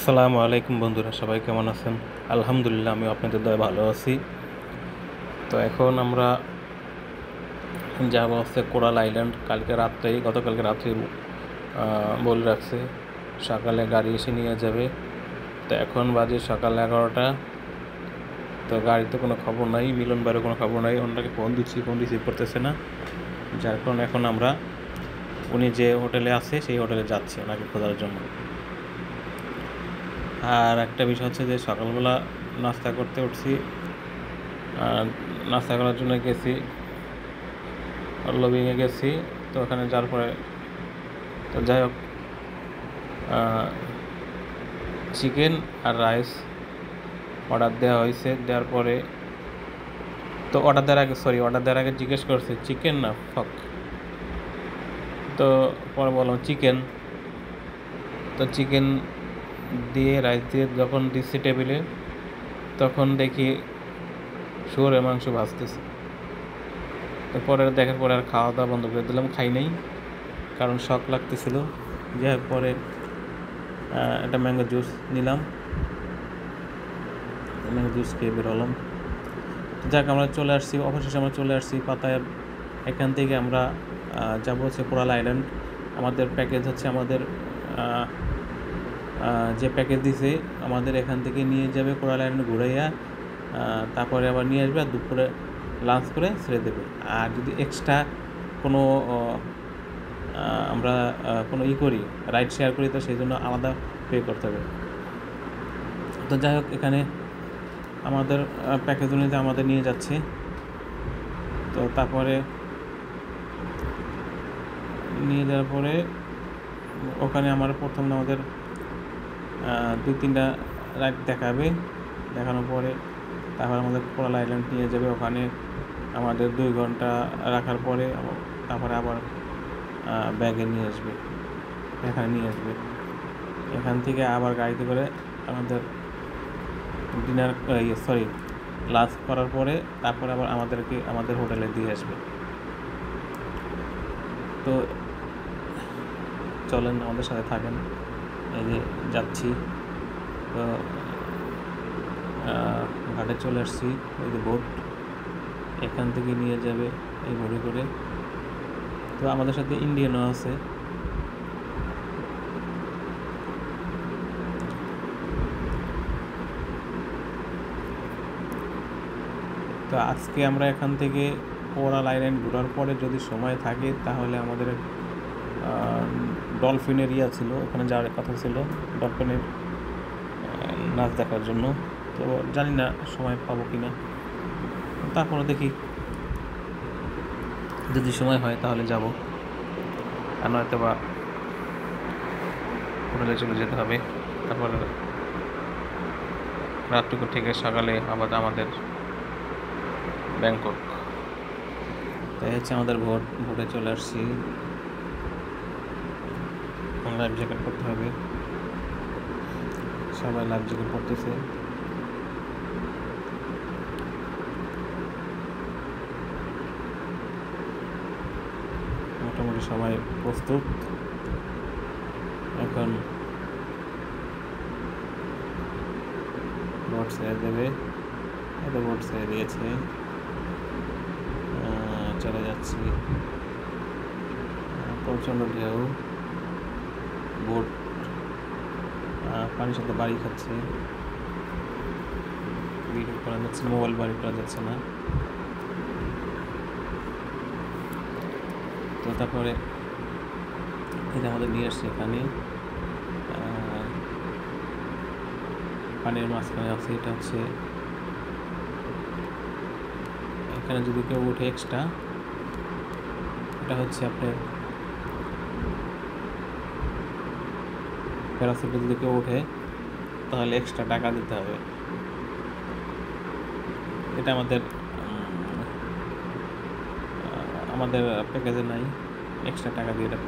আসসালামু আলাইকুম বন্ধুরা, সবাই কেমন আছেন? আলহামদুলিল্লাহ, আমি আপনাদের দয়ায় ভালো আছি। তো এখন আমরা যাবো হচ্ছে কোরাল আইল্যান্ড। গতকালকে রাত্রেই বলে রাখছে, সকালে গাড়ি এসে নিয়ে যাবে। তো এখন বাজে সকাল 11টা। তো গাড়িতে কোনো খবর নাই, মিলন বাইরে কোনো খবর নাই। ওনাকে ফোন রিসিভ করতেছে না, যার কারণে এখন আমরা উনি যে হোটেলে আছে সেই হোটেলে যাচ্ছি ওনাকে খোঁজার জন্য। আর একটা বিষয় হচ্ছে যে সকালবেলা নাস্তা করতে উঠছি, নাস্তা করার জন্য গেছি, লবিংয়ে গেছি। তো ওখানে যাওয়ার পরে তো যাই হোক, চিকেন আর রাইস অর্ডার দেওয়া হয়েছে। দেওয়ার পরে তো অর্ডার দেওয়ার আগে জিজ্ঞেস করছে চিকেন না ফক। তো পরে বললাম চিকেন। তো চিকেন দিয়ে রাইস দিয়ে যখন দিচ্ছি টেবিলে, তখন দেখি শুয়োরের মাংস ভাজতেছে। তো পরে দেখার পরে আর খাওয়া দাওয়া বন্ধ করে দিলাম, খাই নাই, কারণ শখ লাগতেছিল। যাই হোক, পরে একটা ম্যাঙ্গো জুস নিলাম, ম্যাঙ্গো জুস খেয়ে বেরোলাম। যাক, আমরা চলে আসছি, অবশেষে আমরা চলে আসছি পাতায়া। এখান থেকে আমরা যাব হচ্ছে কোরাল আইল্যান্ড। আমাদের প্যাকেজ হচ্ছে, যে প্যাকেজ দিছে আমাদের এখান থেকে নিয়ে যাবে কোরাল আইল্যান্ড ঘুরাইয়া, তারপরে আবার নিয়ে আসবে আর দুপুরে লাঞ্চ করে ছেড়ে দেবে। আর যদি এক্সট্রা কোনো আমরা কোনো করি, রাইড শেয়ার করি, তো সেই জন্য আলাদা পে করতে হবে। তো যাই হোক, এখানে আমাদের প্যাকেজ অনুযায়ী আমাদের নিয়ে যাচ্ছে। তো তারপরে নিয়ে যাওয়ার পরে ওখানে প্রথম আমাদের 2-3টা রাইড দেখানোর পরে তারপর আমাদের কোরাল আইল্যান্ড নিয়ে যাবে। ওখানে আমাদের 2 ঘন্টা রাখার পরে তারপরে আবার ব্যাগে নিয়ে আসবে, এখানে নিয়ে আসবে। এখান থেকে আবার গাড়িতে করে আমাদের লাঞ্চ করার পরে তারপরে আবার আমাদের হোটেলে দিয়ে আসবে। তো চলেন, আমাদের সাথে থাকেন। এই যে যাচ্ছি, তো ঘাটে চলে আসছি। ওই যে বোট এখান থেকে নিয়ে যাবে এই বোটে করে। তো আমাদের সাথে ইন্ডিয়ানও আছে। তো আজকে আমরা এখান থেকে কোরাল আইল্যান্ড ঘোরার পরে যদি সময় থাকে, তাহলে আমাদের ডলফিনের ছিল, ওখানে যাওয়ার কথা ছিল, ডলফিনের নাচ দেখার জন্য। তো জানি না সময় পাবো কি না, তারপরে দেখি, যদি সময় হয় তাহলে যাব, আর নয়তো বা হোটেলে চলে যেতে হবে। তারপরে রাতটুকু থেকে সকালে আবার আমাদের ব্যাংকক। তাই হচ্ছে আমাদের ভোটে চলে আসছি। লাইফ জ্যাকেট করতে হবে, সবাই লাইফ জ্যাকেট করতেছে। মোটামুটি সবাই প্রস্তুত। এখন বোট ছেড়ে দেবে, এত বোট ছেড়ে দিয়েছে, চলে যাচ্ছি। প্রচণ্ড ঢেউ, বোট পানির সাথে বাড়ি খাচ্ছে, ভিডিও করা যাচ্ছে না, মোবাইল বাড়ি করা যাচ্ছে না। তো তারপরে এটা আমাদের নিয়ে আসছে এখানে, পানির মাঝখানে আছে। এটা হচ্ছে, এখানে যদি কেউ উঠে এক্সট্রা, এটা হচ্ছে আপনার প্যারাসুটে যদি কেউ ওঠে তাহলে এক্সট্রা টাকা দিতে হবে। এটা আমাদের প্যাকেজে নাই, এক্সট্রা টাকা দিয়ে এটা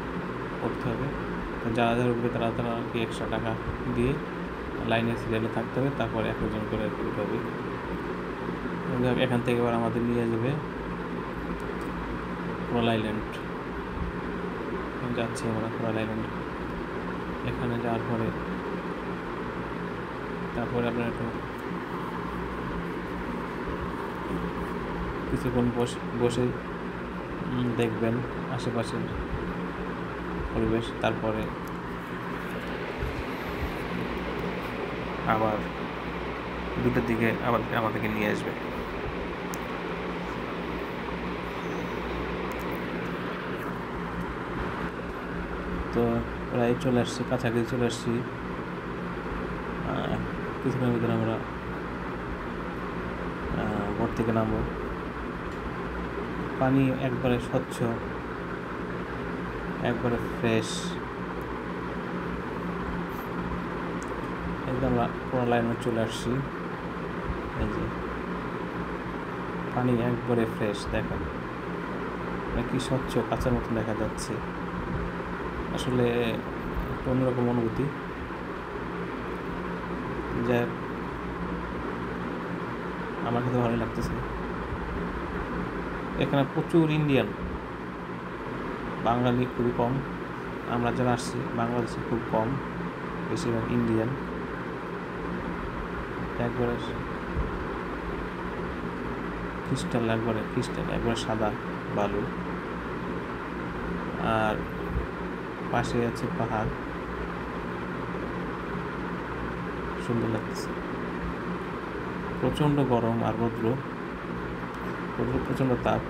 করতে হবে। তো যারা উঠবে তারা আর কি এক্সট্রা টাকা দিয়ে লাইনে সিরিয়ালে থাকতে হবে, তারপরে একজন করে উঠতে হবে। এখান থেকে এবার আমাদের নিয়ে যাবে কোরাল আইল্যান্ড। যাচ্ছি আমরা কোরাল আইল্যান্ড। এখানে যাওয়ার পরে তারপরে আপনার একটু কিছুক্ষণ বসে দেখবেন আশেপাশের পরিবেশ, তারপরে আবার 2টার দিকে আবার আমাদেরকে নিয়ে আসবে। তো প্রায় চলে আসছি, কাছাকাছি চলে আসছি। কিছুক্ষণের ভিতরে আমরা বোট থেকে নামবো। পানি একবারে স্বচ্ছ, একবারে ফ্রেশ, একদম আমরা পুরো লাইনে চলে আসছি। এই যে পানি একবারে ফ্রেশ, দেখেন কি স্বচ্ছ, কাঁচার মতন দেখা যাচ্ছে। আসলে একটা অন্যরকম অনুভূতি। যা আমার কাছে ভালো লাগতেছে। এখানে প্রচুর ইন্ডিয়ান, বাঙালি খুবই কম। আমরা যারা আসছি বাংলাদেশে খুব কম, বেশিরভাগ ইন্ডিয়ান। একবারে খ্রিস্টান একবারে সাদা বালু, আর পাশে আছে পাহাড়, সুন্দর লাগতেছে। প্রচণ্ড গরম আর রৌদ্র প্রচণ্ড তাপ।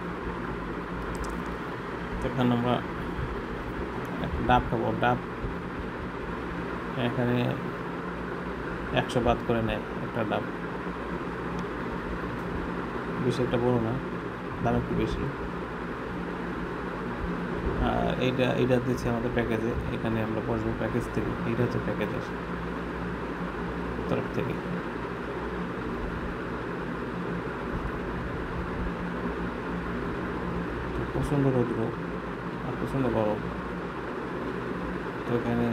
এখানে আমরা ডাব খাবো। ডাব এখানে 100 বাদ করে নেয় একটা ডাব, বেশি একটা বড় না, দাম একটু বেশি। আর এইটা দিচ্ছে আমাদের প্যাকেজে। এখানে আমরা বসবো প্যাকেজ থেকে, এইটা হচ্ছে প্যাকেজের তরফ থেকে। প্রচণ্ড রৌদ্র আর প্রচণ্ড গরম। তো এখানে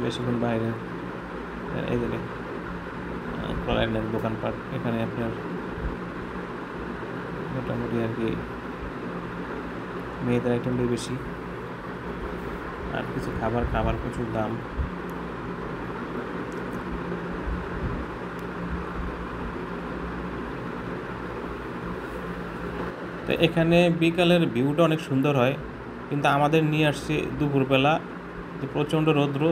বেশিক্ষণ বাইরে এই দিকে কলাইনের দোকানপাট, এখানে আপনার মোটামুটি আর কি মেয়েদের আইটেমটাই বেশি, আর কিছু খাবার প্রচুর দাম। তো এখানে বিকালের ভিউটা অনেক সুন্দর হয়, কিন্তু আমাদের নিয়ে আসছে দুপুরবেলা, প্রচণ্ড রৌদ্র,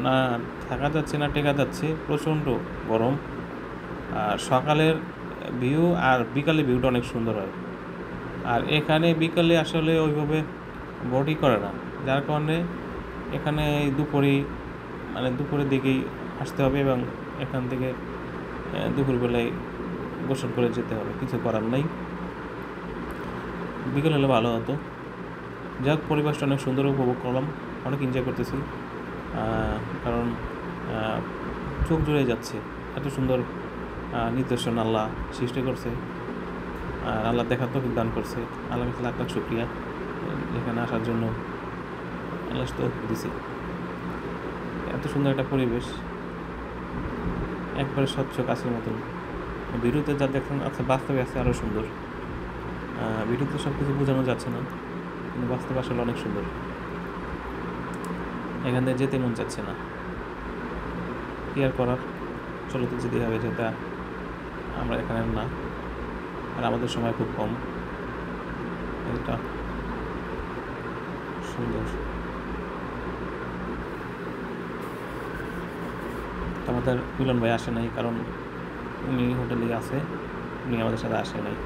না থাকা যাচ্ছে না টেকা যাচ্ছে, প্রচণ্ড গরম। আর সকালের ভিউ আর বিকালের ভিউটা অনেক সুন্দর হয়। আর এখানে বিকালে আসলে ওইভাবে বডি করে না, যার কারণে এখানে দুপুরের দিকেই আসতে হবে, এবং এখান থেকে দুপুরবেলায় গোসল করে যেতে হবে, কিছু করার নেই। বিকেল হলে ভালো হতো। যাক, পরিবেশটা অনেক সুন্দর উপভোগ করলাম, অনেক এনজয় করতেছি। কারণ চোখ জুড়ে যাচ্ছে, এত সুন্দর নিদর্শন আল্লাহ সৃষ্টি করছে, আর আল্লাহ দেখার তৌফিক দান করছে। আল্লাহর কাছে লাখ লাখ শুকরিয়া এখানে আসার জন্য। আল্লাহ তৌফিক দিছে। এত সুন্দর একটা পরিবেশ, একবারে স্বচ্ছ কাছের মতন। ভিডিওতে যা দেখেন আচ্ছা, বাস্তবে আছে আরও সুন্দর। ভিডিওতে সব কিছু বোঝানো যাচ্ছে না, কিন্তু বাস্তবে আসলে অনেক সুন্দর। এখান থেকে যেতে মন যাচ্ছে না, কি আর করার, চলো তো যেতে হবে, যেটা আমরা এখানে না, আর আমাদের সময় খুব কম। এটা সুন্দর। আমাদের মিলন ভাই আসে নাই, কারণ উনি হোটেলেই আছে, উনি আমাদের সাথে আসে নাই।